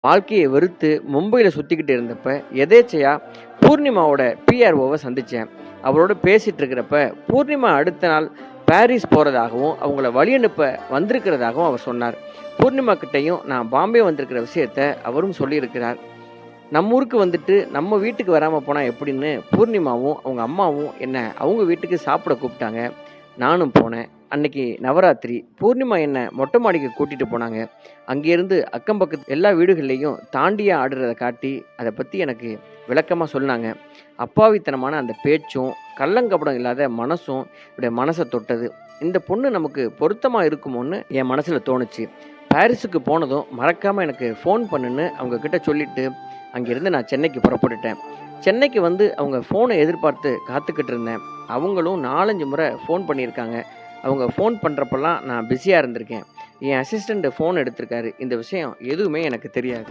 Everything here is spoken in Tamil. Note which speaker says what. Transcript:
Speaker 1: வாழ்க்கையை வெறுத்து மும்பையில் சுற்றிக்கிட்டு இருந்தப்ப எதேச்சையா பூர்ணிமாவோட பிஆர்ஓவை சந்தித்தேன். அவரோட பேசிகிட்டு இருக்கிறப்ப பூர்ணிமா அடுத்த நாள் பாரிஸ் போகிறதாகவும் அவங்கள வழி அனுப்ப வந்திருக்கிறதாகவும் அவர் சொன்னார். பூர்ணிமா கிட்டையும் நான் பாம்பே வந்திருக்கிற விஷயத்த அவரும் சொல்லியிருக்கிறார். நம்ம ஊருக்கு வந்துட்டு நம்ம வீட்டுக்கு வராமல் போனால் எப்படின்னு பூர்ணிமாவும் அவங்க அம்மாவும் என்னை அவங்க வீட்டுக்கு சாப்பிட கூப்பிட்டாங்க. நானும் போனேன். அன்னைக்கு நவராத்திரி. பூர்ணிமா என்னை மொட்டை மாடிக்கு கூட்டிகிட்டு போனாங்க. அங்கேருந்து அக்கம் பக்கத்து எல்லா வீடுகள்லேயும் தாண்டியாக ஆடுறதை காட்டி அதை பற்றி எனக்கு விளக்கமாக சொன்னாங்க. அப்பாவித்தனமான அந்த பேச்சும் கள்ளங்கபடம் இல்லாத மனசும் என்னுடைய மனசை தொட்டது. இந்த பொண்ணு நமக்கு பொருத்தமாக இருக்குமோன்னு என் மனசில் தோணுச்சு. பாரிஸுக்கு போனதும் மறக்காமல் எனக்கு ஃபோன் பண்ணுன்னு அவங்கக்கிட்ட சொல்லிவிட்டு அங்கேருந்து நான் சென்னைக்கு புறப்பட்டுட்டேன். சென்னைக்கு வந்து அவங்க ஃபோனை எதிர்பார்த்து காத்துக்கிட்டு இருந்தேன். அவங்களும் 4-5 முறை ஃபோன் பண்ணியிருக்காங்க. அவங்க ஃபோன் பண்ணுறப்பெல்லாம் நான் பிஸியாக இருந்திருக்கேன். என் அசிஸ்டண்ட் ஃபோன் எடுத்திருக்காரு. இந்த விஷயம் எதுவுமே எனக்கு தெரியாது.